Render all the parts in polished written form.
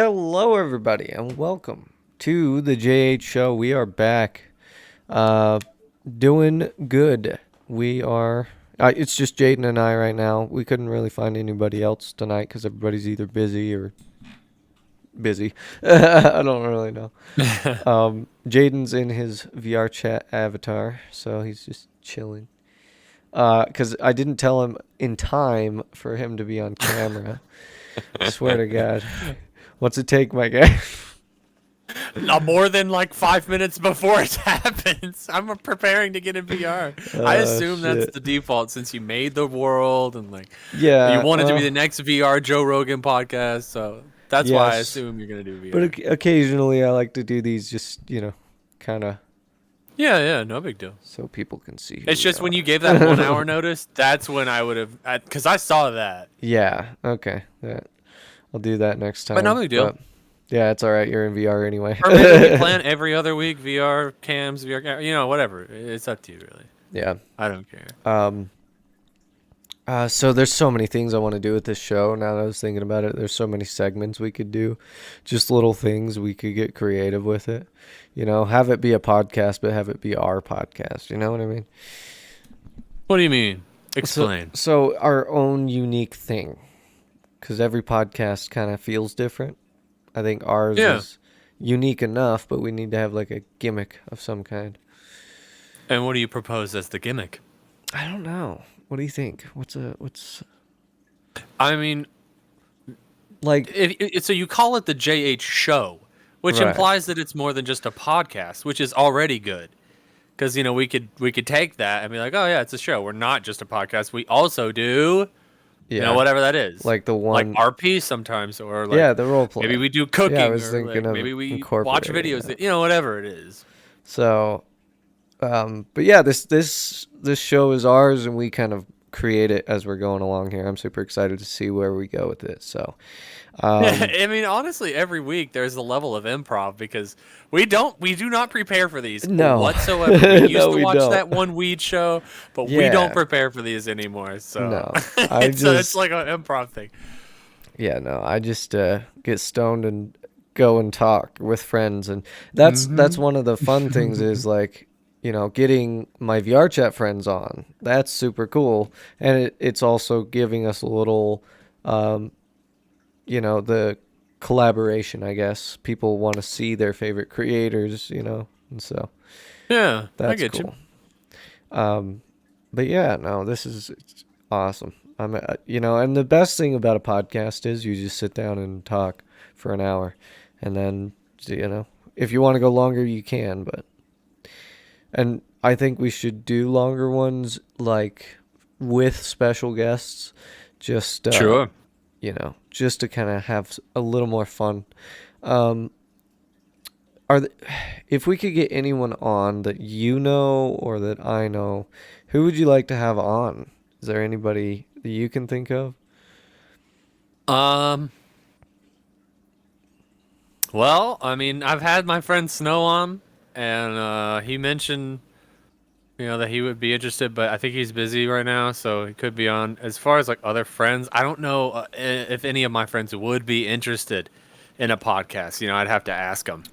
Hello, everybody, and welcome to the JH Show. We are back, uh, doing good. We are. It's just Jaden and I right now. We couldn't really find anybody else tonight because everybody's either busy or busy. I don't really know. Jaden's in his VR chat avatar, so he's just chilling. Because I didn't tell him in time for him to be on camera. I swear to God. What's it take, my guy? Not more than like 5 minutes before it happens. I'm preparing to get in VR. I assume that's Shit. the default since you made the world and like you Yeah. wanted to be the next VR Joe Rogan podcast. So that's why I Yes. assume you're gonna do But VR. occasionally I like to do these just, kind of Yeah, no big deal. so people can see who It's we just when you gave that are. 1 hour notice, that's when I would have, because I saw that. Yeah. Okay. I'll do that next But no time. big deal. But yeah, it's all right. You're in VR anyway. Or maybe we plan every other week VR cams, whatever. It's up to you, really. Yeah. I don't care. So there's so many things I want to do with this show. Now that I was thinking about it, there's so many segments we could do, just little things we could get creative with it. Have it be a podcast, but have it be our podcast. You know what I mean? What do you mean? So, Explain. so our own unique thing, because every podcast kind of feels different. I think ours Yeah. is unique enough, but we need to have like a gimmick of some kind. And what do you propose as the gimmick? I don't know. What do you think? What's I mean, like? so you call it the JH show, which Right. implies that it's more than just a podcast, which is already good. Because we could take that and be like, oh yeah, it's a show. We're not just a podcast. We also do, Yeah. whatever that is, Like the one. like RP sometimes, or like Yeah, the role play. maybe we do Yeah, I cooking, was or thinking like of maybe we watch incorporating videos. that. Whatever it is. So, but yeah, this show is ours, and we kind of create it as we're going along here. I'm super excited to see where we go with it. So, I mean, honestly, every week there's a level of improv because we do not prepare for these no, whatsoever. We used no, to we watch don't. that one weed show, but we Yeah, don't prepare for these anymore. So no, it's like an improv thing. yeah, no, I just get stoned and go and talk with friends, and that's one of the fun things is like getting my VR chat friends on. That's super cool, and it's also giving us a little, the collaboration. I guess people want to see their favorite creators, and so Yeah, I that's get you. cool. But yeah, no, it's awesome. And the best thing about a podcast is you just sit down and talk for an hour, and then if you want to go longer, you can. And I think we should do longer ones, like with special guests, just Sure. just to kind of have a little more fun. Um, are the, if we could get anyone on that or that I know, who would you like to have on? Is there anybody that you can think of? Um. Well, I mean, I've had my friend Snow on, and he mentioned, that he would be interested, but I think he's busy right now, so he could be on. As far as like other friends, I don't know if any of my friends would be interested in a podcast. I'd have to ask them.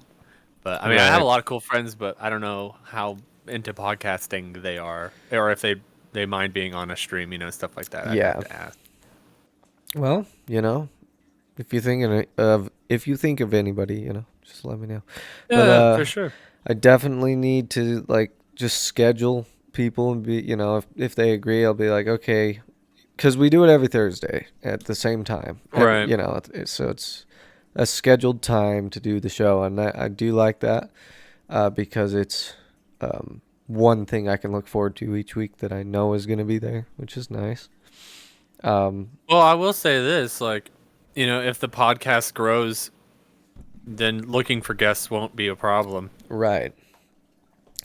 But I mean, I have a Right. lot of cool friends, but I don't know how into podcasting they are, or if they mind being on a stream, stuff like that. I'd have Yeah. to ask. Well, if you think of anybody, just let me know. But Yeah, for sure. I definitely need to like just schedule people and be, if they agree, I'll be like, okay, because we do it every Thursday at the same time. Right. So it's a scheduled time to do the show, and I do like that because it's one thing I can look forward to each week that I know is going to be there, which is nice. Well, I will say this, like, if the podcast grows, then looking for guests won't be a problem. Right.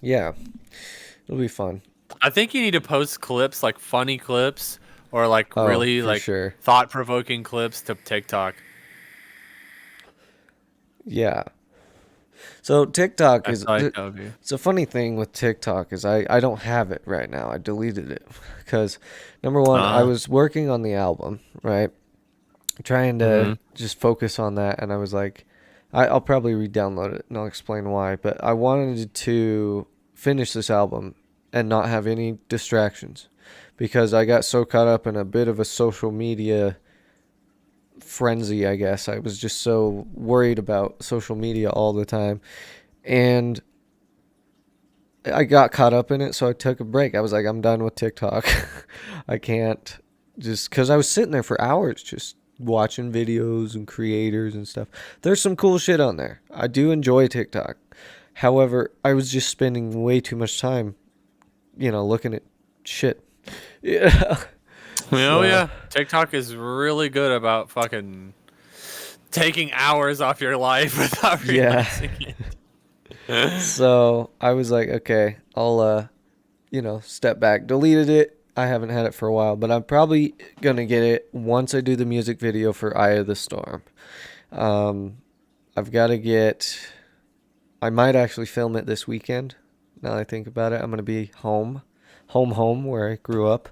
Yeah. It'll be fun. I think you need to post clips, like funny clips, or like Oh, really for like sure. thought-provoking clips to TikTok. Yeah. So TikTok I is feel like that would be. it's a funny thing with TikTok is I don't have it right now. I deleted it because number one, I Uh, was working on the album, right? trying to Mm-hmm. just focus on that, and I was like, I'll probably re-download it and I'll explain why. But I wanted to finish this album and not have any distractions because I got so caught up in a bit of a social media frenzy, I guess. I was just so worried about social media all the time. And I got caught up in it, so I took a break. I was like, I'm done with TikTok. I can't just because I was sitting there for hours just watching videos and creators and stuff. There's some cool shit on there. I do enjoy TikTok. However, I was just spending way too much time, looking at shit. Yeah. Oh So, yeah, TikTok is really good about fucking taking hours off your life without yeah. realizing it. So I was like, okay, I'll step back. Deleted it. I haven't had it for a while, but I'm probably gonna get it once I do the music video for Eye of the Storm. Um, I've got to get. I might actually film it this weekend. Now that I think about it, I'm gonna be home where I grew up,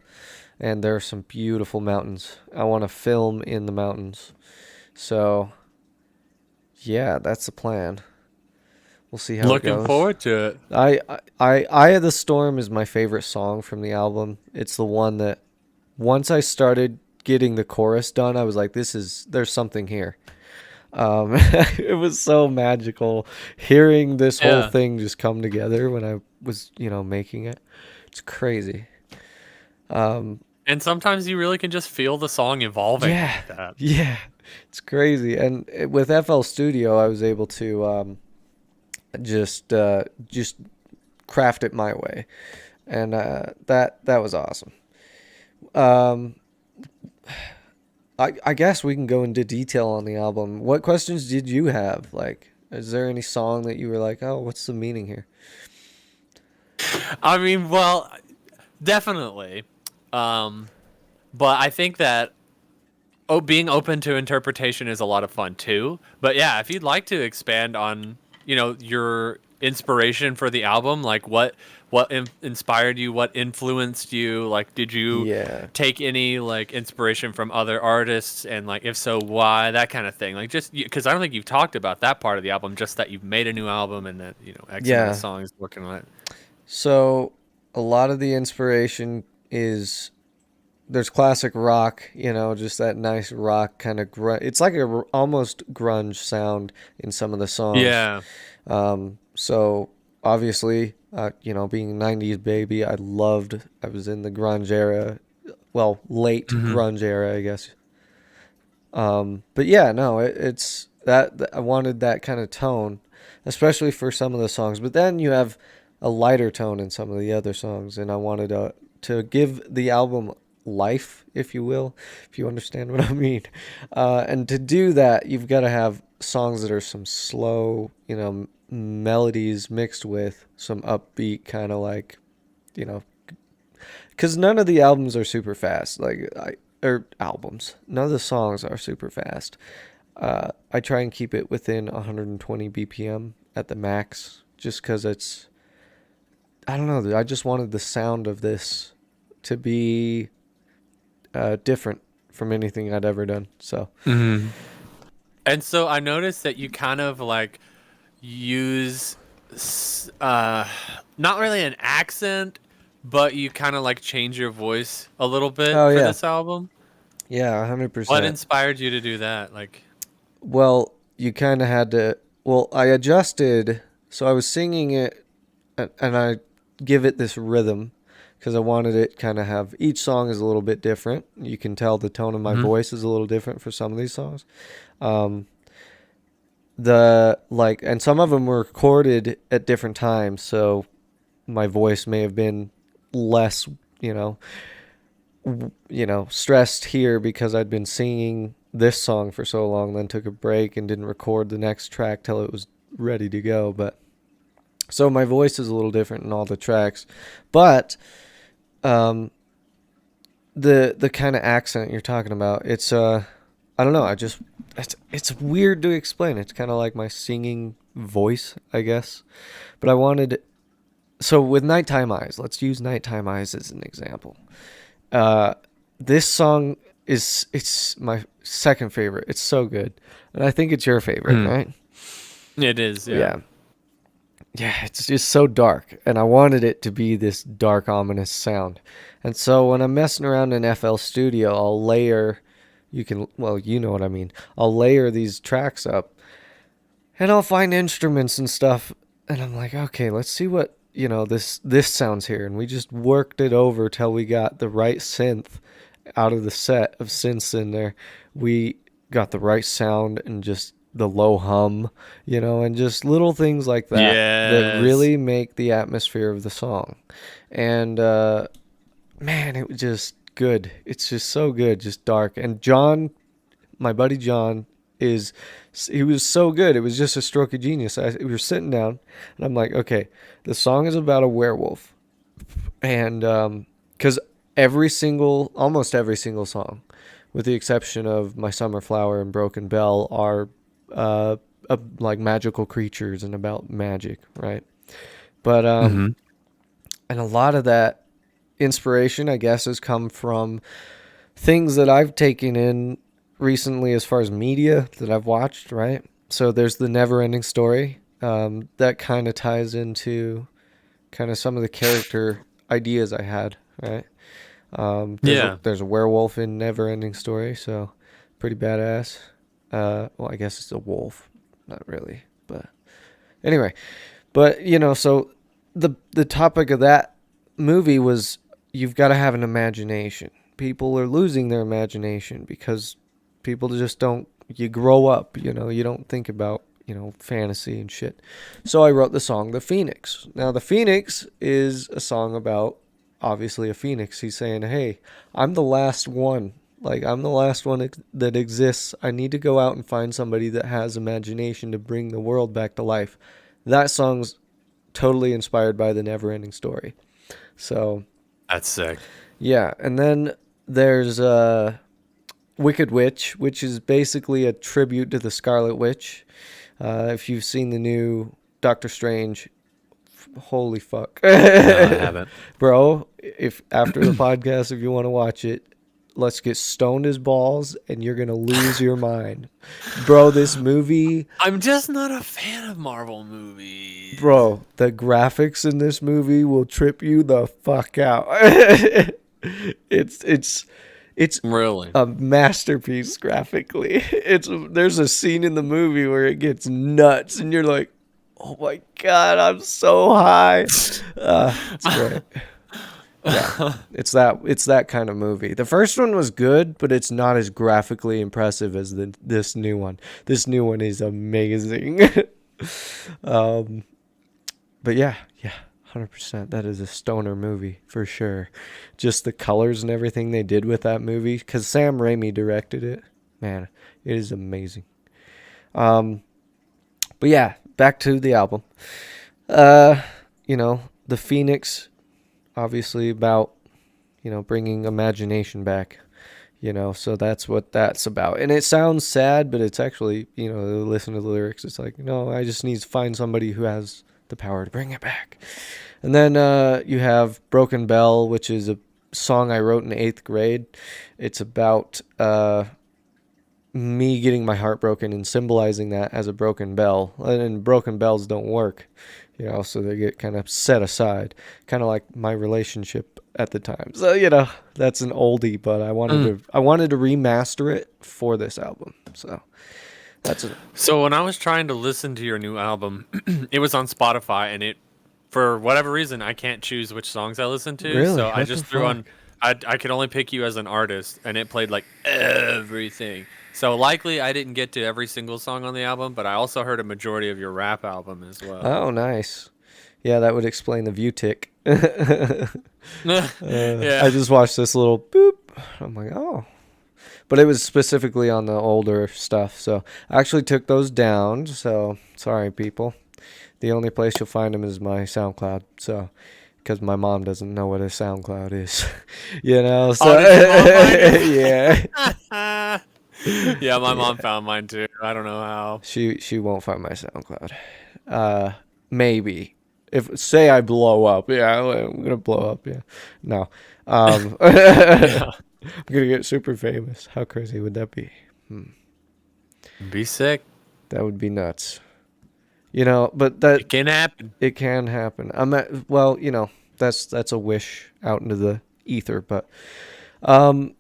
and there are some beautiful mountains. I want to film in the mountains. So yeah, that's the plan. We'll see how it Looking goes. forward to it. Eye of the Storm is my favorite song from the album. It's the one that once I started getting the chorus done, I was like, there's something here. It was so magical hearing this whole Yeah. thing just come together when I was, making it. It's crazy. Um, And sometimes you really can just feel the song evolving yeah, like that. yeah, it's crazy. And with FL Studio, I was able to just craft it my way, and that was awesome. Um, I guess we can go into detail on the album. What questions did you have? Like, is there any song that you were like, oh, what's the meaning here? I mean, well, definitely. Um, but I think that being open to interpretation is a lot of fun too. But yeah, if you'd like to expand on, your inspiration for the album, like what inspired you, what influenced you, like did you Yeah. take any like inspiration from other artists, and like if so, why, that kind of thing. Like just because I don't think you've talked about that part of the album, just that you've made a new album and that X amount of Yeah. songs working on it. So a lot of the inspiration is there's classic rock, just that nice rock kind of grunge. It's like almost grunge sound in some of the songs. Yeah. So obviously, being a 90s baby, I was in the grunge era, well, late Hmm. grunge era, I guess. But yeah, no, it's I wanted that kind of tone, especially for some of the songs. But then you have a lighter tone in some of the other songs, and I wanted to give the album life, if you will, if you understand what I mean. And to do that, you've got to have songs that are some slow, melodies mixed with some upbeat kind of like, you know, because none of the albums are super fast. None of the songs are super fast. I try and keep it within 120 BPM at the max, just because I don't know. I just wanted the sound of this to be different from anything I'd ever done. So Hmm. And so I noticed that you kind of like use not really an accent, but you kind of like change your voice a little bit oh for yeah, this album. yeah, What 100%. inspired you to do that? Like, Well, you kind of had to. Well, I adjusted, so I was singing it, and I give it this rhythm because I wanted it kind of have each song is a little bit different. You can tell the tone of my mhm. voice is a little different for some of these songs. Um, and some of them were recorded at different times, so my voice may have been less, you know, stressed here because I'd been singing this song for so long, then took a break and didn't record the next track till it was ready to go. But so my voice is a little different in all the tracks, but um, the kind of accent you're talking about, it's I don't know, it's weird to explain. It's kind of like my singing voice, I guess. But I wanted so with Nighttime Eyes, let's use Nighttime Eyes as an example. Uh, this song is it's my second favorite. It's so good, and I think it's your favorite, Hmm. right? It is, yeah. Yeah. Yeah, it's just so dark, and I wanted it to be this dark, ominous sound. And so when I'm messing around in FL Studio, I'll layer, well, you know what I mean. I'll layer these tracks up, and I'll find instruments and stuff, and I'm like, okay, let's see what, this sounds here. And we just worked it over till we got the right synth out of the set of synths in there. We got the right sound and just the low hum, and just little things like that Yes. really make the atmosphere of the song. And man, it was just good. It's just so good, just dark. And John, my buddy John, is he was so good. It was just a stroke of genius. We were sitting down, and I'm like, okay, the song is about a werewolf, and because almost every single song, with the exception of My Summer Flower and Broken Bell, are like magical creatures and about magic, right? But Hmm. and a lot of that inspiration, I guess, has come from things that I've taken in recently as far as media that I've watched, right? So there's the Never Ending Story. That kind of ties into kind of some of the character ideas I had, right? Yeah. There's a werewolf in Never Ending Story, so pretty badass. Well, I guess it's a wolf, not really, but anyway. But so the topic of that movie was you've got to have an imagination. People are losing their imagination because people just don't. You grow up, you don't think about fantasy and shit. So I wrote the song "The Phoenix." Now the Phoenix is a song about obviously a phoenix. He's saying, "Hey, I'm the last one. Like I'm the last one that exists. I need to go out and find somebody that has imagination to bring the world back to life." That song's totally inspired by the Never Ending Story. So That's sick. yeah, and then there's Wicked Witch, which is basically a tribute to the Scarlet Witch. If you've seen the new Doctor Strange, holy fuck, No, I haven't. bro! If after the podcast, if you want to watch it, let's get stoned as balls, and you're gonna lose your mind, bro. This movie, I'm just not a fan of Marvel movies. bro. The graphics in this movie will trip you the fuck out. It's Really? a masterpiece graphically. There's a scene in the movie where it gets nuts, and you're like, "Oh my god, I'm so high!" It's great. Yeah, it's that kind of movie. The first one was good, but it's not as graphically impressive as this new one. This new one is amazing. um, but yeah, 100%. That is a stoner movie for sure. Just the colors and everything they did with that movie, because Sam Raimi directed it. Man, it is amazing. Um, but yeah, back to the album. Uh, the Phoenix, obviously about bringing imagination back. So that's what that's about. And it sounds sad, but it's actually, listen to the lyrics. It's like, no, I just need to find somebody who has the power to bring it back. And then you have Broken Bell, which is a song I wrote in 8th grade. It's about me getting my heart broken and symbolizing that as a broken bell. And broken bells don't work, so they get kind of set aside, kind of like my relationship at the time. So that's an oldie, but I wanted Mm. to I wanted to remaster it for this album. So that's it. So when I was trying to listen to your new album, it was on Spotify, and for whatever reason, I can't choose which songs I listen to. Really, So I what the just threw fuck? on. I could only pick you as an artist, and it played like everything. So likely I didn't get to every single song on the album, but I also heard a majority of your rap album as well. Oh, nice. Yeah, that would explain the view tick. I Yeah. just watched this little boop. I'm like, oh. But it was specifically on the older stuff. So I actually took those down. So sorry, people. The only place you'll find them is my SoundCloud. So, because my mom doesn't know what a SoundCloud is, Oh, So did your mom find yeah, it? Yeah, my mom yeah. found mine too. I don't know how. She won't find my SoundCloud. Uh, Maybe if say I blow up. Yeah, I'm gonna blow up. Yeah, no. I'm Yeah. gonna get super famous. How crazy would that be? Be sick. That would be nuts. You know, but that It can happen. it can happen. You know, that's a wish out into the ether, but I'm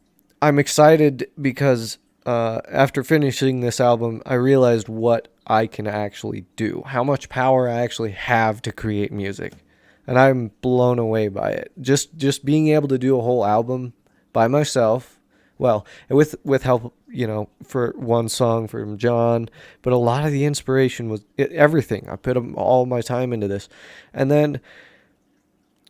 excited because after finishing this album, I realized what I can actually do, how much power I actually have to create music, and I'm blown away by it. Just being able to do a whole album by myself, well, with help, you know, for one song from John, but a lot of the inspiration was everything. I put all my time into this, and then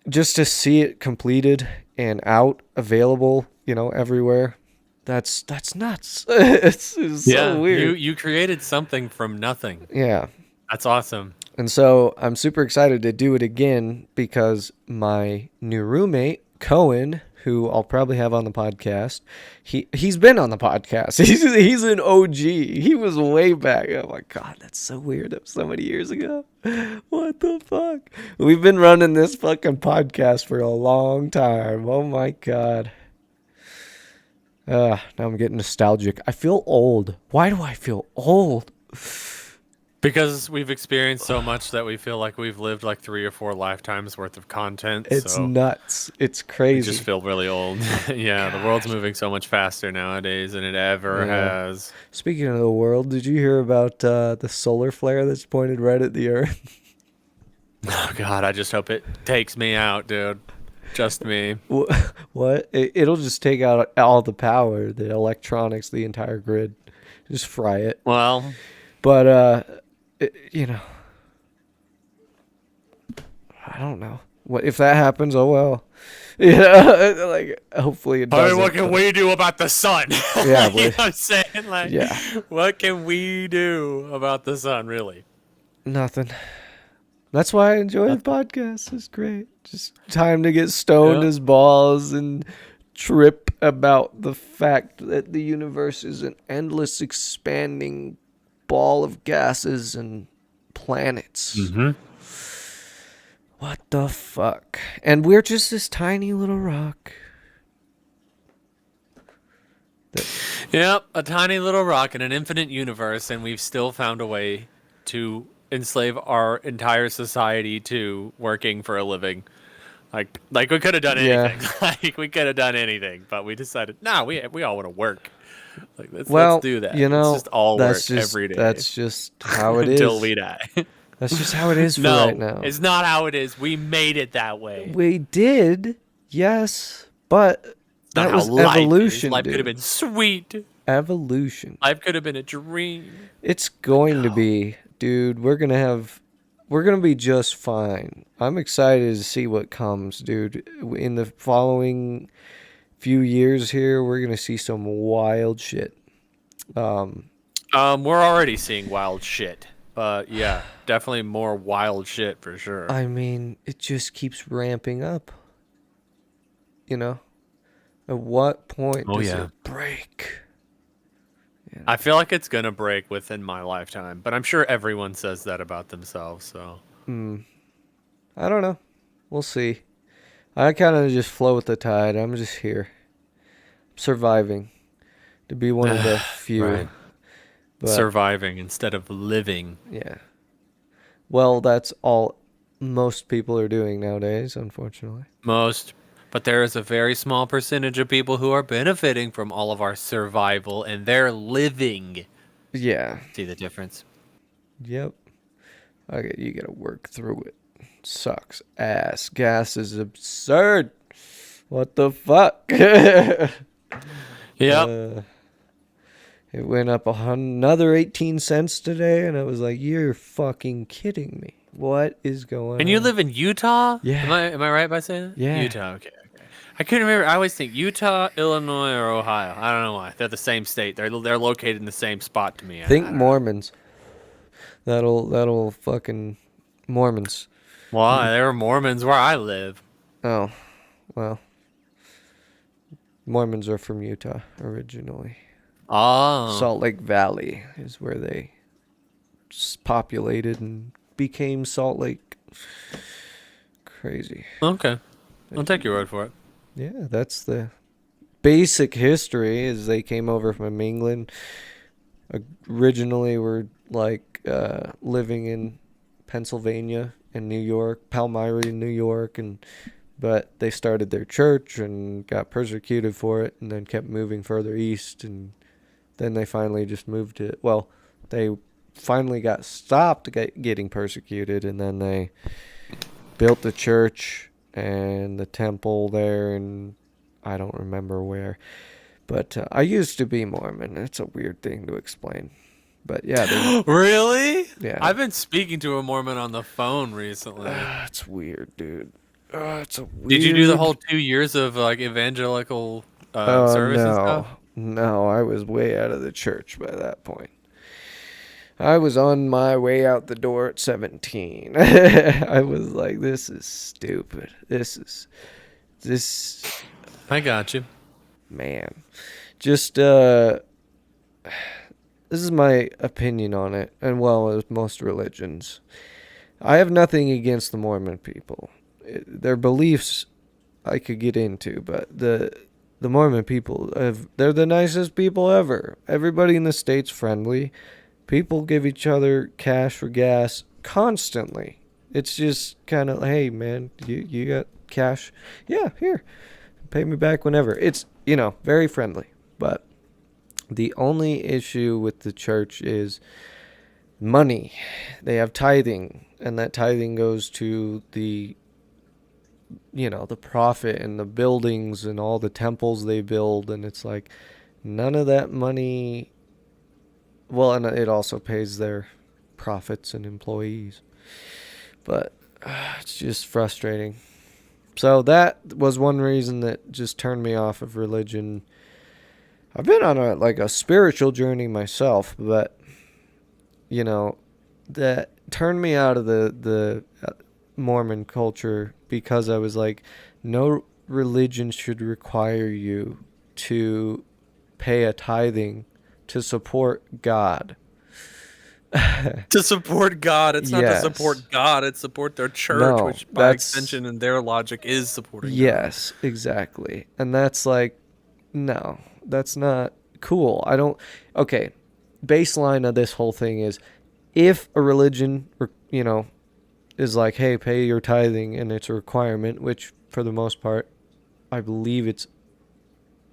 just to see it completed and out available, you know, everywhere. That's nuts. It's so Yeah, weird. you created something from nothing. Yeah. That's awesome. And so I'm super excited to do it again because my new roommate, Cohen, who I'll probably have on the podcast, he's been on the podcast. He's an OG. He was way back. Oh my god, that's so weird. That was so many years ago. What the fuck? We've been running this fucking podcast for a long time. Oh my god. Now I'm getting nostalgic. I feel old. Why do I feel old? Because we've experienced so much that we feel like we've lived like 3 or 4 lifetimes worth of content. It's So nuts. It's we crazy. just feel really old. Yeah, the world's moving so much faster nowadays than it ever Yeah. has. Speaking of the world, did you hear about the solar flare that's pointed right at the Earth? Oh God, I just hope it takes me out, dude. Just me. What? It'll just take out all the power, the electronics, the entire grid. Just fry it. Well, But you know, I don't know. What if that happens? Oh well. Yeah, like hopefully it I doesn't. mean, what can we do about the sun? Yeah, You know what I'm saying? Like, yeah. what can we do about the sun, really? Nothing. That's why I enjoy the podcast. It's great. Just time to get stoned Yeah. as balls and trip about the fact that the universe is an endless expanding ball of gases and planets. Mm-hmm. What the fuck? And we're just this tiny little rock. Yep, a tiny little rock in an infinite universe, and we've still found a way to enslave our entire society to working for a living. Like we could have done Yeah. anything. Like we could have done anything, but we decided, nah, we all want to work. Like let's Well, do that. you Let's know, just all work that's just every day that's just how it until is. we die. That's just how it is for No, right now. it's not how it is. We made it that way. We did, yes, but It's not that how was life evolution, is. Life dude. could have been sweet. Evolution. Life could have been a dream. It's going to No. be, dude. We're gonna be just fine. I'm excited to see what comes, dude. In the following few years here, we're gonna see some wild shit. We're already seeing wild shit, but yeah, definitely more wild shit for sure. I mean, it just keeps ramping up. You know, at what point Oh, does yeah. it break? I feel like it's gonna break within my lifetime, but I'm sure everyone says that about themselves. So I don't know. We'll see. I kind of just flow with the tide. I'm just here, surviving, to be one of the few. Right. But, Surviving instead of living. yeah. Well, that's all most people are doing nowadays, unfortunately. Most, but there is a very small percentage of people who are benefiting from all of our survival and they're living. Yeah. See the difference? Yep. Okay, you gotta work through it. Sucks ass. Gas is absurd. What the fuck? Yep. It went up another 18 cents today, and I was like, "You're fucking kidding me! What is going And on?" you live in Utah? Yeah. Am I right by saying that? Yeah. Utah, okay. I couldn't remember. I always think Utah, Illinois, or Ohio. I don't know why. They're the same state. They're located in the same spot to me. Think I don't know. Mormons. That'll fucking Mormons. Why? There are Mormons where I live. Oh, well. Mormons are from Utah originally. Oh. Salt Lake Valley is where they populated and became Salt Lake. Crazy. Okay. I'll take your word for it. Yeah, that's the basic history is they came over from England. Originally were like living in Pennsylvania and New York, Palmyra, New York, and but they started their church and got persecuted for it, and then kept moving further east, and then they finally just moved to, well, they finally got stopped getting persecuted, and then they built the church and the temple there, and I don't remember where. But I used to be Mormon. It's a weird thing to explain. But yeah, Really? yeah. I've been speaking to a Mormon on the phone recently. It's weird, dude. It's a Did you do the weird. whole 2 years of like evangelical Oh service and no, stuff? no! I was way out of the church by that point. I was on my way out the door at 17. I was like, "This is stupid. This I got you. man." Just this is my opinion on it, and well, with most religions, I have nothing against the Mormon people. Their beliefs I could get into, but the Mormon people they're the nicest people ever. Everybody in the state's friendly. People give each other cash for gas constantly. It's just kind of, hey man, you got cash? Yeah, here. Pay me back whenever. It's, very friendly. But the only issue with the church is money. They have tithing, and that tithing goes to the profit and the buildings and all the temples they build, and it's like none of that money, well, and it also pays their profits and employees. But it's just frustrating. So that was one reason that just turned me off of religion. I've been on a spiritual journey myself, but you know, that turned me out of the Mormon culture because I was like, no religion should require you to pay a tithing to support God. To support God, it's not to Yes. support God, it's support their church, No, which by that's extension in their logic is supporting God. yes, exactly. And that's like, no, that's not cool. I don't, okay, baseline of this whole thing is if a religion, is like, hey, pay your tithing and it's a requirement, which for the most part, I believe it's,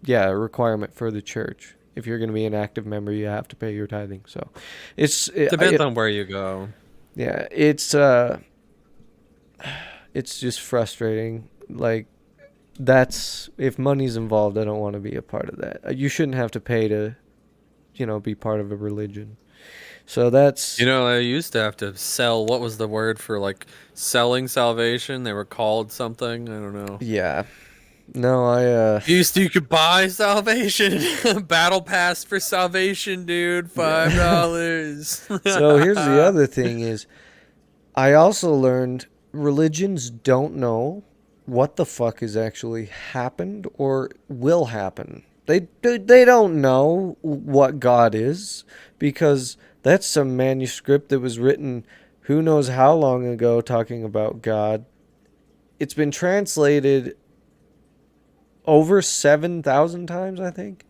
yeah, a requirement for the church. If you're going to be an active member, you have to pay your tithing. So Depends on where you go. yeah, it's just frustrating. Like, that's, if money's involved, I don't want to be a part of that. You shouldn't have to pay to, be part of a religion. So that's, I used to have to sell, what was the word for like selling salvation? They were called something. I don't know. yeah. No, You could buy salvation. Battle pass for salvation, dude. $5. so here's the other thing is I also learned religions don't know what the fuck has actually happened or will happen. They don't know what God is because that's some manuscript that was written who knows how long ago talking about God. It's been translated over 7,000 times, I think.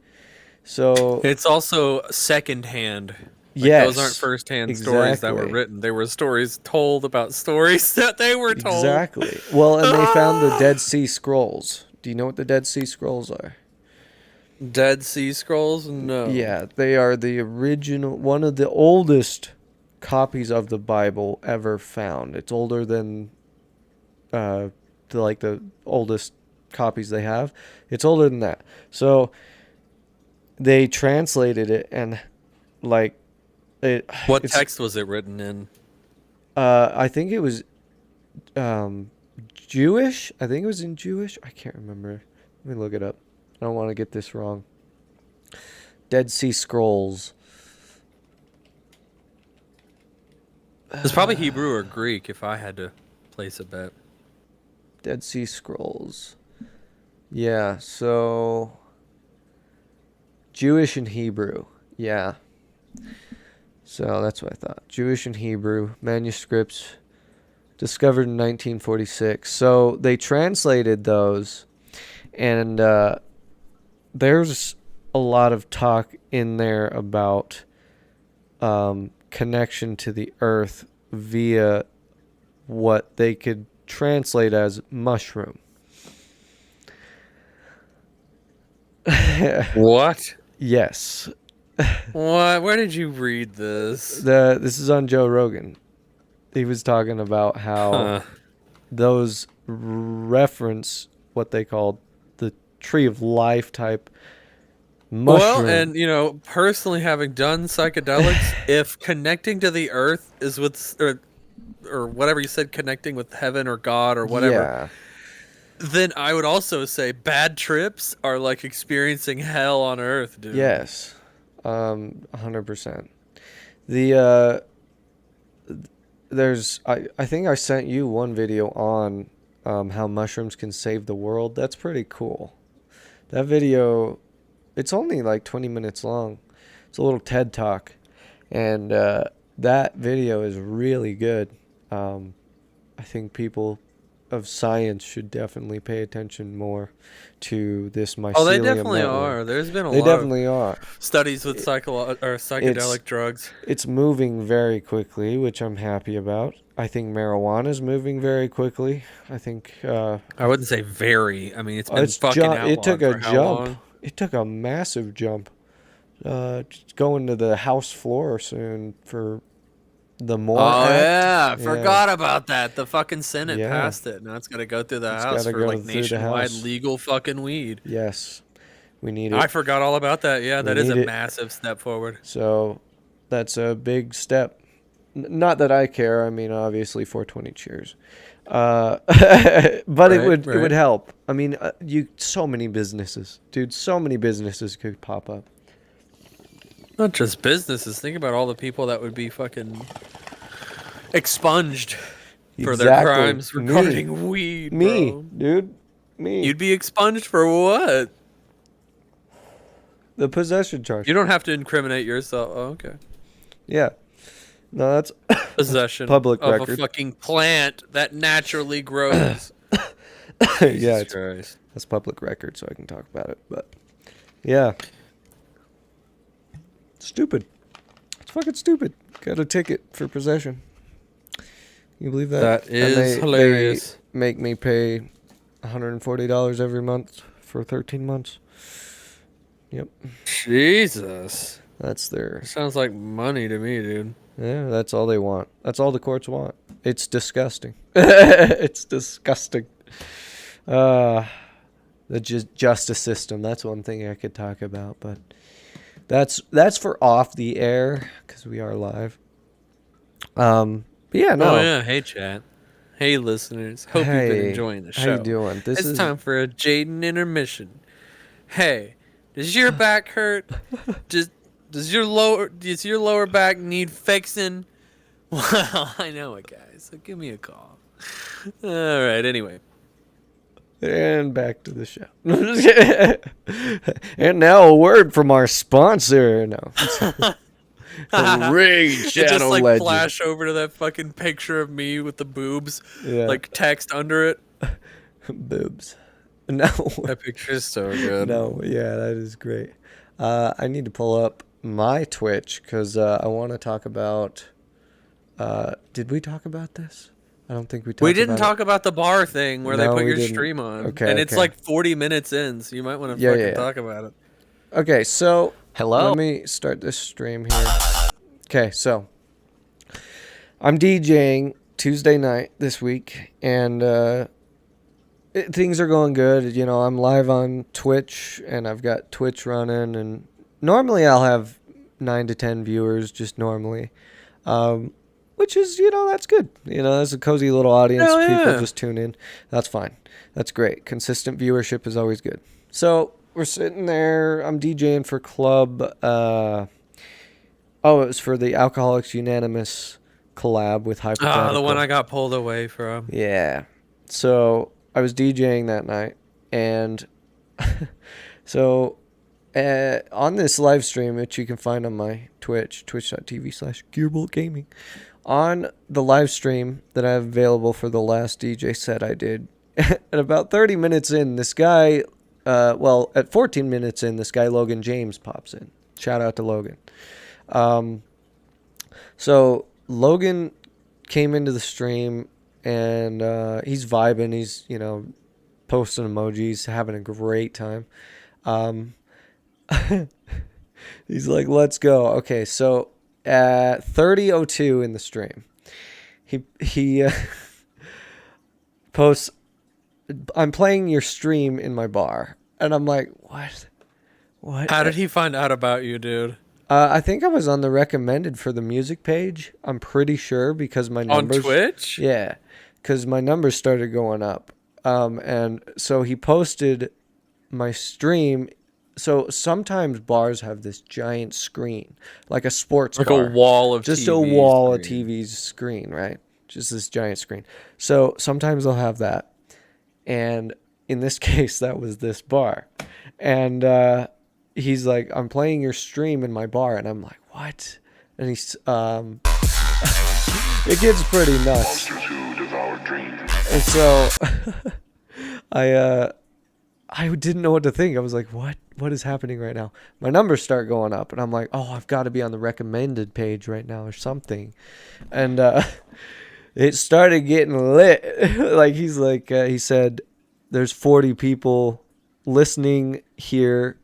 So, It's also secondhand. Like those aren't yes, first-hand stories that were exactly. written. They were stories told about stories that they were told. Exactly. Well, and they found the Dead Sea Scrolls. Do you know what the Dead Sea Scrolls are? Dead Sea Scrolls? No. Yeah, they are the original, one of the oldest copies of the Bible ever found. It's older than the oldest copies they have. It's older than that. So they translated it and like it. What It's text was it written in? I think it was Jewish. I think it was in Jewish. I can't remember. Let me look it up. I don't want to get this wrong. Dead Sea Scrolls. It's probably Hebrew or Greek if I had to place a bet. Dead Sea Scrolls. Yeah, so Jewish and Hebrew. Yeah. So that's what I thought. Jewish and Hebrew manuscripts discovered in 1946. So they translated those and there's a lot of talk in there about connection to the earth via what they could translate as mushroom. What? Yes. What? Where did you read this? This is on Joe Rogan. He was talking about how Huh. those reference what they called the tree of life type Well, mushroom. and personally having done psychedelics, if connecting to the earth is with or whatever you said, connecting with heaven or God or whatever, Yeah. then I would also say bad trips are like experiencing hell on earth, dude. Yes. 100%. The there's I think I sent you one video on how mushrooms can save the world. That's pretty cool. That video, it's only like 20 minutes long. It's a little TED talk, and that video is really good. I think people of science should definitely pay attention more to this Oh, they mycelium definitely network. are. There's been a They lot of definitely are. studies with It, it's psychedelic drugs. it's moving very quickly, which I'm happy about. I think marijuana is moving very quickly. I think I wouldn't say very. I mean, it's been fucking it took outlawed a for how jump. long? It took a massive jump. Just going to the House floor soon for the More Oh Act. yeah, I Yeah, forgot about that. The fucking Senate yeah. passed it. Now it's got to go through the It's got House to for go like through the nationwide House. legal fucking weed. Yes, we need I it. forgot all about that. Yeah, We that is need a it. massive step forward. So that's a big step. Not that I care. I mean, obviously, 420 cheers. But Right, it would right. help. I mean, so many businesses, dude. So many businesses could pop up. Not just businesses. Think about all the people that would be fucking expunged for their Exactly. crimes regarding weed, Me, bro. dude. Me. You'd be expunged for what? The possession charge. You don't have to incriminate yourself. Oh, okay. Yeah. No, that's Possession public of a record. fucking plant that naturally grows. Yeah, Jesus Christ. that's public record, so I can talk about it. But yeah, stupid. It's fucking stupid. Got a ticket for possession. You believe that? That is They hilarious. make me pay $140 every month for 13 months. Yep, Jesus. that's their. Sounds like money to me, dude. Yeah, that's all they want. That's all the courts want. It's disgusting. It's disgusting. Uh, the justice system. That's one thing I could talk about, but that's for off the air because we are live. But yeah, no. Oh, yeah. Hey, chat. Hey, listeners. Hope you've been Hey, enjoying the how show. you doing? This It's is time for a Jaden intermission. Hey, does your back hurt? Does your lower back need fixing? Well, I know it, guys. So give me a call. All right. Anyway. and back to the show. And now a word from our sponsor. No, Ray It just Channel like Legend. flash over to that fucking picture of me with the boobs, Yeah. like text under it. Boobs. No. That picture is so good. No, yeah, that is great. I need to pull up my Twitch because I want to talk about. Did we talk about this? I don't think we talked. We didn't about talk about the bar thing where they No, put we your didn't. stream on, Okay, and it's okay. like 40 minutes in, so you might want to Yeah, fucking yeah. talk about it. Okay, so Hello? let me start this stream here. Okay, so I'm DJing Tuesday night this week, and things are going good. You know, I'm live on Twitch, and I've got Twitch running, and normally I'll have 9 to 10 viewers, just normally, which is, that's good. That's a cozy little audience. Hell People yeah. just tune in. That's fine. That's great. Consistent viewership is always good. So we're sitting there. I'm DJing for Club. It was for the Alcoholics Unanimous collab with Hypothetical. Ah, the one I got pulled away from. Yeah. So I was DJing that night, and so on this live stream, which you can find on my Twitch, twitch.tv/GearboltGaming, on the live stream that I have available for the last DJ set I did, at about 30 minutes in, this guy well, at 14 minutes in, this guy Logan James pops in. Shout out to Logan. So Logan came into the stream and he's vibing. He's, posting emojis, having a great time. Um, he's like, let's go. Okay, so at 30:02 in the stream, he posts, I'm playing your stream in my bar. And I'm like, what? What? How did he find out about you, dude? I think I was on the recommended for the music page. I'm pretty sure because my On numbers. Twitch? Yeah, because my numbers started going up. And so he posted my stream. So sometimes bars have this giant screen, like a sports Like bar. a wall of Just TV a wall of screen. TV's screen, right? Just this giant screen. So sometimes they'll have that. And in this case, that was this bar. And he's like, I'm playing your stream in my bar. And I'm like, what? And he's, it gets pretty nuts. And so I didn't know what to think. I was like, what is happening right now? My numbers start going up. And I'm like, oh, I've got to be on the recommended page right now or something. And it started getting lit. Like he's like, he said, there's 40 people listening here.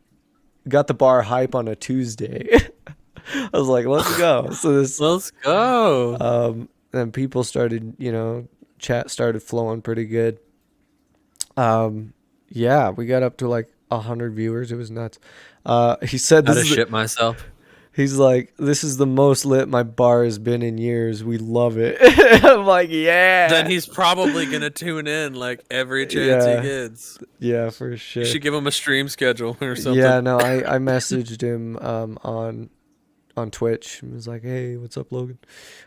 Got the bar hype on a Tuesday. I was like, let's go. So Let's go. and people started, chat started flowing pretty good. Yeah, we got up to like 100 viewers. It was nuts. He said, How to shit myself. he's like, this is the most lit my bar has been in years. We love it. I'm like, yeah. Then he's probably going to tune in like every chance Yeah. he gets. Yeah, for sure. You should give him a stream schedule or something. Yeah, no, I messaged him on Twitch and was like, hey, what's up, Logan?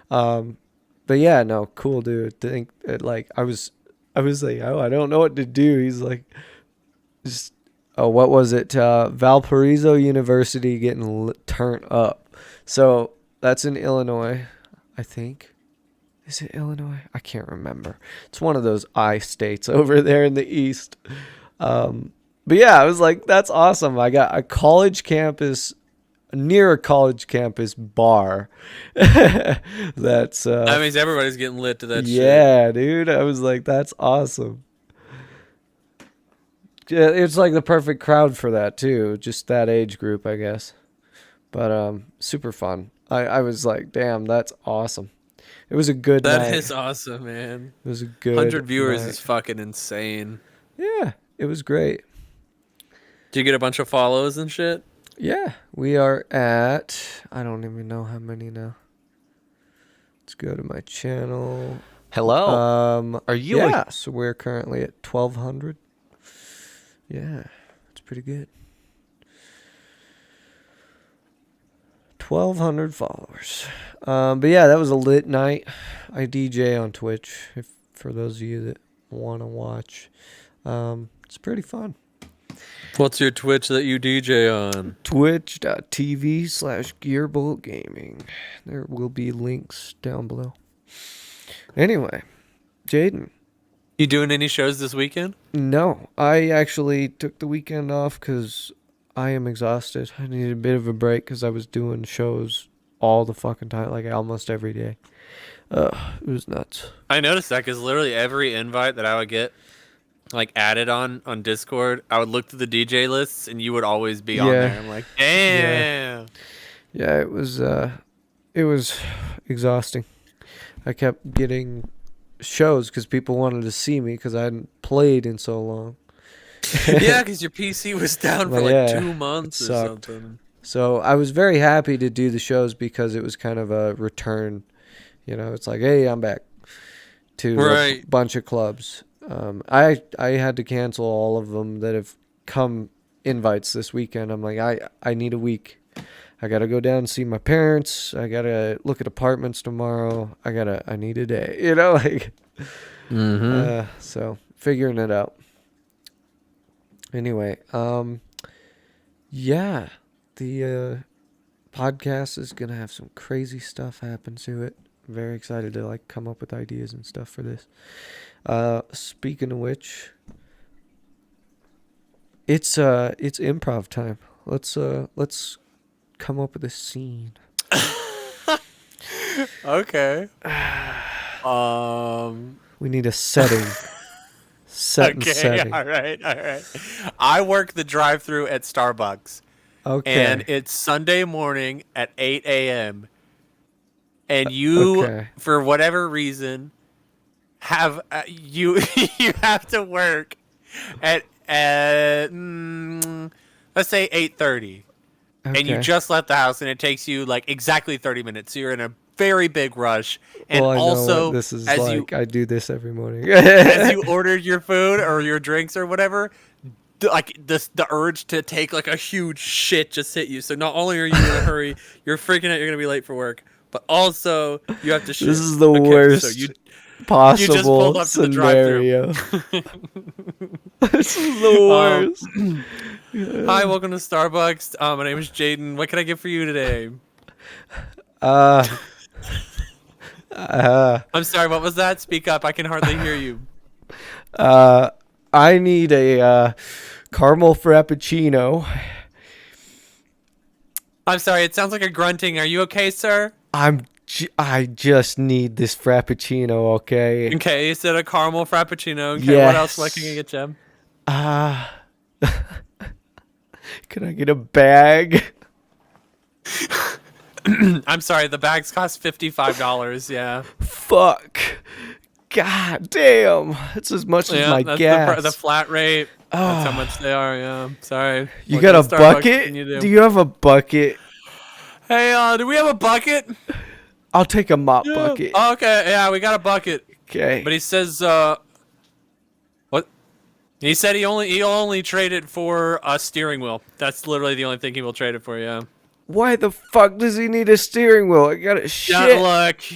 But yeah, no, cool dude. Think like I was like, oh, I don't know what to do. He's like, just what was it? Valparaiso University getting turned up. So that's in Illinois, I think. Is it Illinois? I can't remember. It's one of those I states over there in the east. But yeah, I was like, that's awesome. I got a college campus, near a college campus bar. That's That means everybody's getting lit to that shit. yeah, dude. I was like, that's awesome. Yeah, it's like the perfect crowd for that too. Just that age group, I guess. But super fun. I was like, damn, that's awesome. It was a good night. That is awesome, man. It was a good 100 viewers night. is fucking insane. Yeah, it was great. Do you get a bunch of follows and shit? Yeah, we are at, I don't even know how many now. Let's go to my channel. Hello. Are you Yeah, so we're currently at 1,200. Yeah, it's pretty good. 1,200 followers. But yeah, that was a lit night. I DJ on Twitch, for those of you that want to watch. It's pretty fun. What's your Twitch that you DJ on? Twitch.tv/Gearbolt Gaming. There will be links down below. Anyway, Jaden. You doing any shows this weekend? No, I actually took the weekend off because I am exhausted. I needed a bit of a break because I was doing shows all the fucking time, like almost every day. It was nuts. I noticed that because literally every invite that I would get like added on Discord, I would look through the DJ lists and you would always be on Yeah. there. I'm like, damn. Yeah, it was exhausting. I kept getting shows because people wanted to see me because I hadn't played in so long. Yeah, because your PC was down for Well, like yeah, 2 months it or sucked. something. So I was very happy to do the shows because it was kind of a return. It's like, hey, I'm back to Right. a bunch of clubs. I had to cancel all of them that have come invites this weekend. I'm like, I need a week. I gotta go down and see my parents. I gotta look at apartments tomorrow. I need a day. Like. So figuring it out. Anyway, yeah, the podcast is gonna have some crazy stuff happen to it. I'm very excited to like come up with ideas and stuff for this. Speaking of which, It's improv time. Let's come up with a scene. Okay. We need a setting. Set and Okay. setting. All right. All right. I work the drive-through at Starbucks, Okay. and it's Sunday morning at 8 a.m. And you, Okay. for whatever reason, have you you have to work at let's say 8:30. And you Okay. just left the house, and it takes you like exactly 30 minutes. So you're in a very big rush, and Well, I know also what this is as like. I do this every morning. as you ordered your food or your drinks or whatever, like the urge to take like a huge shit just hit you. So not only are you in a hurry, you're freaking out you're gonna be late for work, but also you have to shit. This is the Okay, worst So you just possible pulled up to the drive-thru. scenario. This is the worst. Hi, welcome to Starbucks. My name is Jaden. What can I get for you today? Uh, I'm sorry. What was that? Speak up. I can hardly hear you. I need a caramel frappuccino. I'm sorry. It sounds like a grunting. Are you okay, sir? I just need this frappuccino, okay? Okay, you said a caramel frappuccino. Okay, Yes. what else? What can I get you? Can I get a bag? I'm sorry. The bags cost $55. Yeah. Fuck. God damn. That's as much as my that's gas. the flat rate. That's how much they are. Yeah. Sorry. You What got kind a of Starbucks bucket? can you do? Do you have a bucket? Hey, do we have a bucket? I'll take a mop Yeah. bucket. Oh, okay. Yeah, we got a bucket. Okay. But he says, what? He said he only traded for a steering wheel. That's literally the only thing he will trade it for. Yeah. Why the fuck does he need a steering wheel? I got a shit. Yeah, look,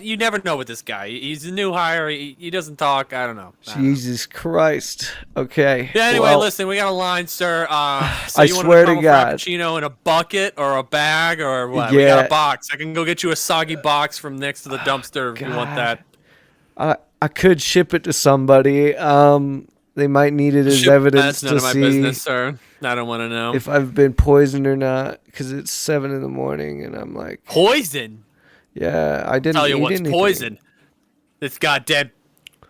you never know with this guy. He's a new hire. He doesn't talk. I don't know. Jesus Christ. Okay. Yeah, anyway, well, listen, we got a line, sir. So I you want swear a to caramel God. frappuccino in a bucket or a bag or what? We Yeah. got a box. I can go get you a soggy box from next to the dumpster if you want that. I could ship it to somebody. They might need it as Shoot, evidence that's none to of my see business, sir. I don't want to know. if I've been poisoned or not, because it's 7 in the morning, and I'm like, Poison? yeah, I didn't Tell you eat what's anything. poison. This goddamn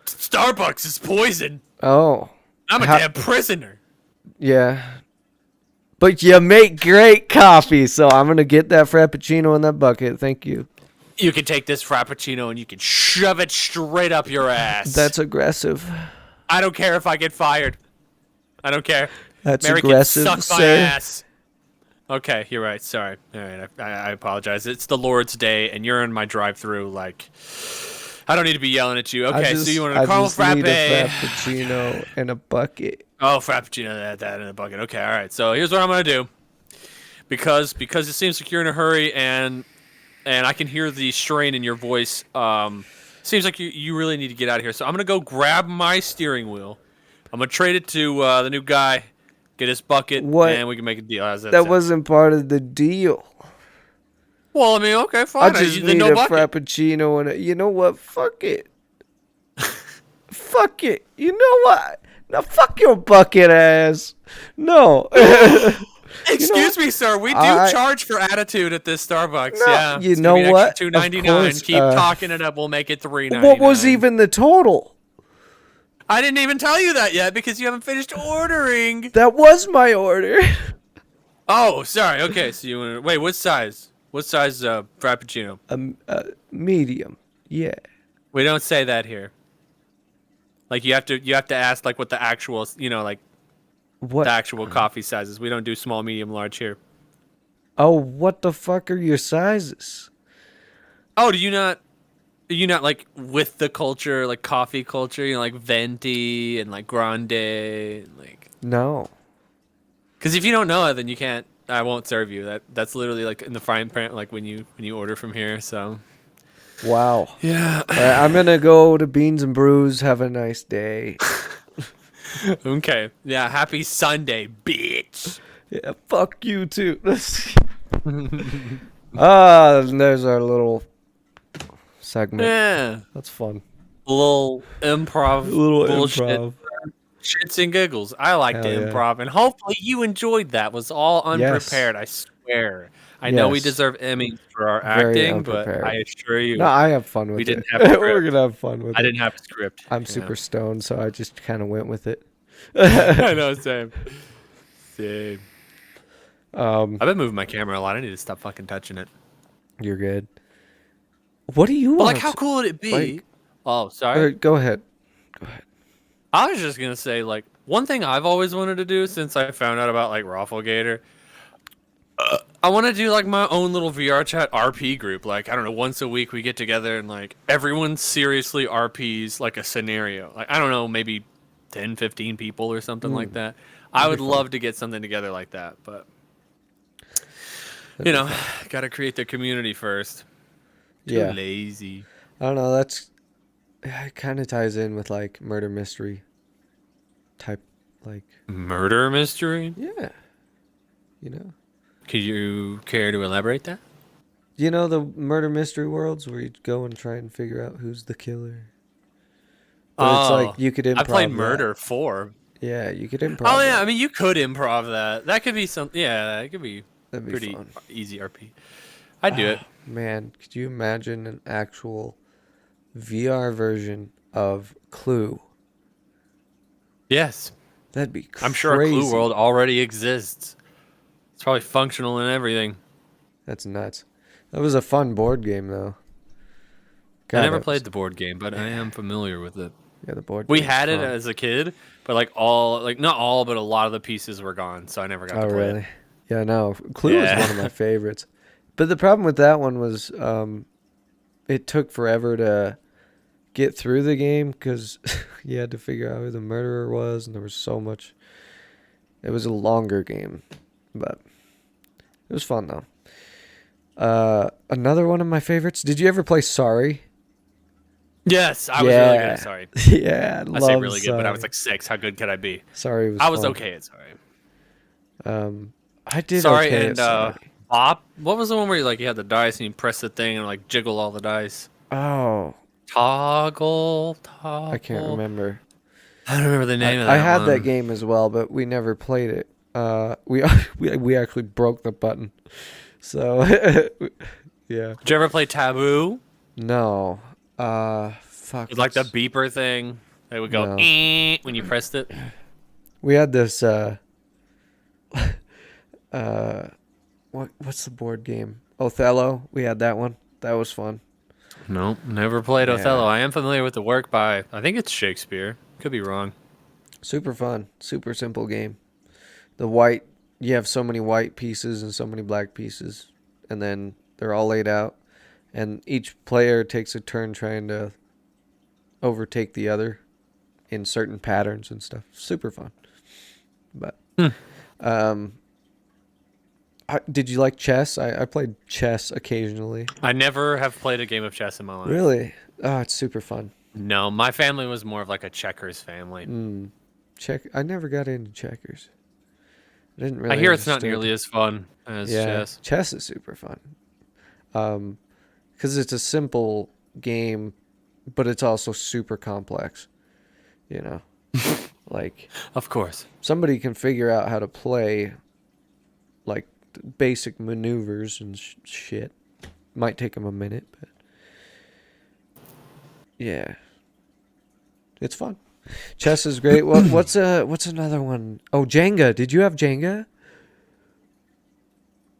Starbucks is poison. Oh, I'm a damn prisoner. yeah. But you make great coffee, so I'm gonna get that frappuccino in that bucket. Thank you. You can take this frappuccino and you can shove it straight up your ass. That's aggressive. I don't care if I get fired. I don't care. That's Mary aggressive, can suck my sir. ass. Okay, you're right. Sorry. All right, I apologize. It's the Lord's Day, and you're in my drive-through. Like, I don't need to be yelling at you. Okay, so you want a caramel frappe? need a frappuccino and a bucket. Oh, frappuccino, that in a bucket. Okay, all right. So here's what I'm gonna do. Because it seems like you're in a hurry, and I can hear the strain in your voice. Seems like you really need to get out of here. So I'm gonna go grab my steering wheel. I'm gonna trade it to the new guy, get his bucket, What? and we can make a deal. How's that That sound? wasn't part of the deal. Well, I mean, okay, I fine. just The need no a bucket. frappuccino and you know what? Fuck it. Fuck it. You know what? Now fuck your bucket ass. No. Excuse me, sir. We do charge for attitude at this Starbucks. No, yeah, you it's know gonna be an what? extra Of $2.99. course, Keep talking it up. We'll make it $3.99. What was even the total? I didn't even tell you that yet because you haven't finished ordering. That was my order. Oh, sorry. Okay, so you want to wait? What size? What size frappuccino? Medium. Yeah. We don't say that here. Like you have to ask like what the actual like What? the actual coffee sizes. We don't do small, medium, large here. Oh, what the fuck are your sizes? Oh, are you not like with the culture, like coffee culture? You know, like venti and like grande, and, like. No. Because if you don't know it, then you can't. I won't serve you. That's literally like in the frying pan, like when you order from here. So. Wow. Yeah. All right, I'm gonna go to Beans and Brews. Have a nice day. Okay. Yeah. Happy Sunday, bitch. Yeah. Fuck you too. And there's our little segment. Yeah. That's fun. little improv A little bullshit. improv. Shits and giggles. I like to Hell yeah. improv, and hopefully you enjoyed that. Was all unprepared. I swear. I know we Yes. deserve Emmys for our Very acting, but unprepared. I assure you, No, I have fun with we it. didn't have a We're script. gonna have fun with I it. didn't have a script. I'm Yeah. super stoned, so I just kind of went with it. I know, same. Same. I've been moving my camera a lot. I need to stop fucking touching it. You're good. What do you But want? like, how cool would it be? like- Oh, sorry. Go ahead. I was just gonna say, like, one thing I've always wanted to do since I found out about like Rafflegator. I want to do like my own little VR chat RP group. Like, I don't know, once a week we get together and like everyone seriously RPs like a scenario. Like, I don't know, maybe 10, 15 people or something like that. I would love to get something together like that, but you know, got to create the community first. Too lazy. I don't know. It kind of ties in with like murder mystery type, like Murder mystery? yeah. You know. Could you care to elaborate that? You know the murder mystery worlds where you go and try and figure out who's the killer. But it's like you could improv. I played that. Murder 4. Yeah, you could improv. Oh yeah, that. I mean you could improv that. That could be some. Yeah, it could be That'd be pretty fun. easy RP. I'd do it. Man, could you imagine an actual VR version of Clue? Yes, That'd be crazy. I'm sure a Clue world already exists. It's probably functional and everything. That's nuts. That was a fun board game, though. God, I never played the board game, but I am familiar with it. Yeah, the board. We game's had it fun. as a kid, but like not all, but a lot of the pieces were gone, so I never got to play really? it. Yeah, no. Clue is one of my favorites. But the problem with that one was it took forever to get through the game because you had to figure out who the murderer was, and there was so much. It was a longer game, but it was fun, though. Another one of my favorites. Did you ever play Sorry? Yes, I was really good at Sorry. Yeah, I say really good, but I was like 6. How good could I be? Sorry was I was fun. okay at Sorry. I did Sorry, okay and at Sorry. Bop. What was the one where you had the dice and you press the thing and like jiggle all the dice? Oh, Toggle. I can't remember. I don't remember the name of that I had one. that game as well, but we never played it. We actually broke the button. So yeah. Did you ever play Taboo? No. Fuck. With like the beeper thing. It would go No. when you pressed it. We had this what's the board game? Othello. We had that one. That was fun. No, never played Yeah. Othello. I am familiar with the work by, I think it's Shakespeare. Could be wrong. Super fun. Super simple game. You have so many white pieces and so many black pieces, and then they're all laid out, and each player takes a turn trying to overtake the other in certain patterns and stuff. Super fun. But did you like chess? I played chess occasionally. I never have played a game of chess in my life. Really? Oh, it's super fun. No, my family was more of like a checkers family. I never got into checkers. I didn't really. I hear it's not understand. nearly as fun as chess. Chess is super fun. Because it's a simple game, but it's also super complex. You know, like Of course. somebody can figure out how to play, like basic maneuvers and shit. Might take them a minute, but yeah, it's fun. Chess is great. What's another one? Oh, Jenga. Did you have Jenga?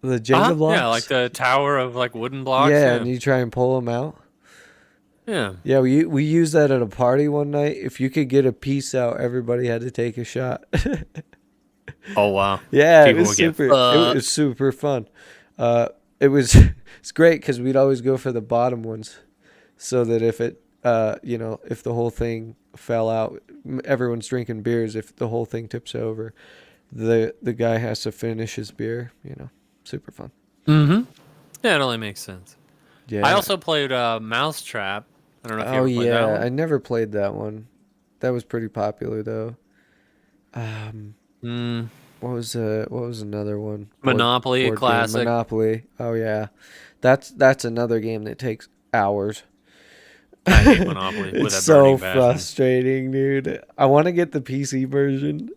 The Jenga blocks? Yeah, like the tower of like wooden blocks. Yeah, and you try and pull them out. Yeah. Yeah, we used that at a party one night. If you could get a piece out, everybody had to take a shot. Oh wow. Yeah, People it was would get super. It fucked. was super fun. It's great because we'd always go for the bottom ones, so that if if the whole thing fell out, everyone's drinking beers. If the whole thing tips over, the guy has to finish his beer. Super fun. Mm-hmm. Yeah, it only makes sense. Yeah. I also played Mousetrap. I don't know if you Oh ever played that yeah, one. I never played that one. That was pretty popular though. What was another one? Monopoly, Board game. classic. Monopoly. Oh yeah, that's another game that takes hours. I hate Monopoly with It's a so burning passion. frustrating, dude. I want to get the PC version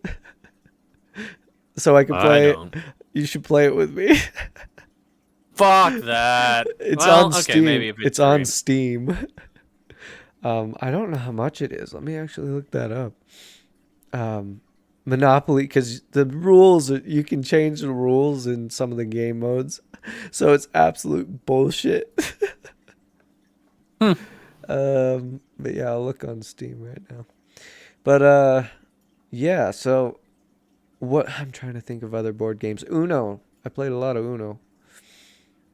so I can I play it. don't. You should play it with me. Fuck that. It's Well, on okay, Steam. maybe if It's it's free. on Steam. I don't know how much it is. Let me actually look that up. Monopoly, because the rules, you can change the rules in some of the game modes. So it's absolute bullshit. But yeah, I'll look on Steam right now. But yeah, so what I'm trying to think of other board games. Uno. I played a lot of Uno.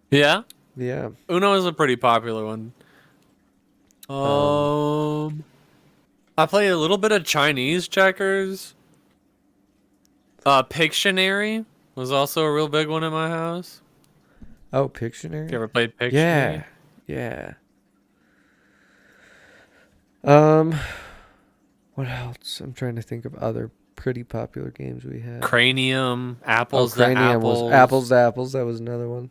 Yeah? Yeah. Uno is a pretty popular one. I played a little bit of Chinese checkers. Pictionary was also a real big one in my house. Oh, You Pictionary? ever played Pictionary? Yeah. Yeah. Um, what else? I'm trying to think of other pretty popular games we had. Cranium, Oh, Apples to Cranium Apples. was Apples to Apples. That was another one.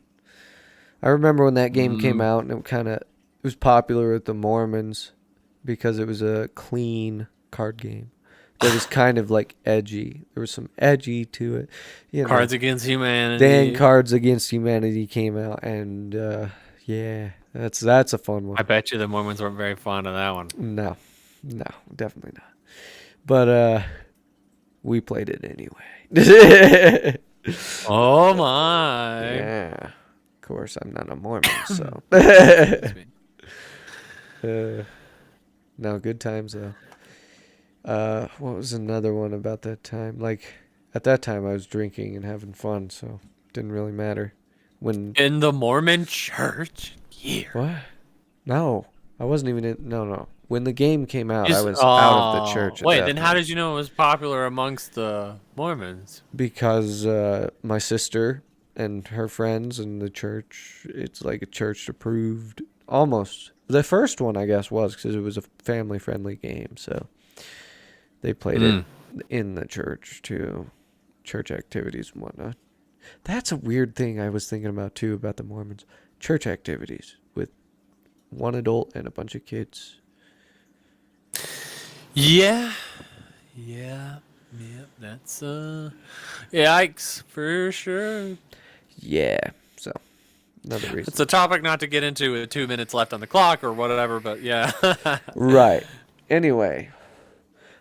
I remember when that game came Mm. out, and it was popular with the Mormons because it was a clean card game that was kind of like edgy. There was some edgy to it, you know. Cards Against Humanity. Then Cards Against Humanity came out, and yeah, that's a fun one. I bet you the Mormons weren't very fond of that one. No, definitely not. But we played it anyway. Oh my. Yeah, of course I'm not a Mormon, so. No, good times though. What was another one about that time? Like, at that time I was drinking and having fun, so it didn't really matter. When In the Mormon church? Yeah. what? No, I wasn't even in. No. When the game came out, I Just- was out of the church. At Wait, that then how point. did you know it was popular amongst the Mormons? Because my sister and her friends in the church, it's like a church approved, almost. The first one, I guess, was because it was a family friendly game, so they played it in the church too, church activities and whatnot. That's a weird thing I was thinking about too about the Mormons, church activities with one adult and a bunch of kids. Yeah. That's yikes for sure. Yeah, so another reason. It's a topic not to get into with 2 minutes left on the clock or whatever, but yeah. Right. Anyway,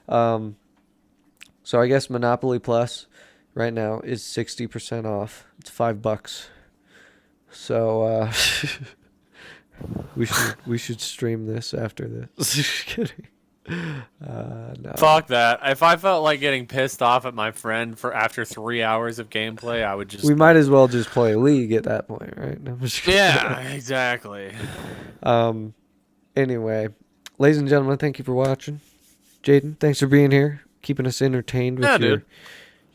so I guess Monopoly Plus right now is 60% off. It's $5. So we should stream this after this. Just kidding. No. Fuck that. If I felt like getting pissed off at my friend for after 3 hours of gameplay, I would just. We might as well just play League at that point, right? No, I'm just kidding. Yeah, exactly. Anyway, ladies and gentlemen, thank you for watching. Jaden, thanks for being here, keeping us entertained with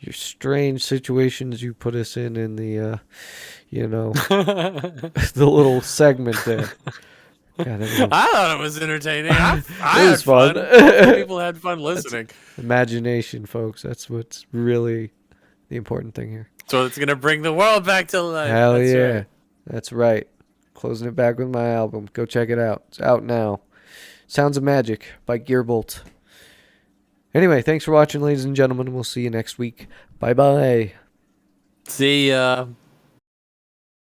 your strange situations you put us in the the little segment there. God, I thought it was entertaining. I It had was fun. Hopefully people had fun listening. imagination, folks. That's what's really the important thing here. So it's gonna bring the world back to life. Hell That's yeah. right. That's right. Closing it back with my album. Go check it out. It's out now. Sounds of Magic by Gearbolt. Anyway, thanks for watching, ladies and gentlemen. We'll see you next week. Bye-bye. See ya.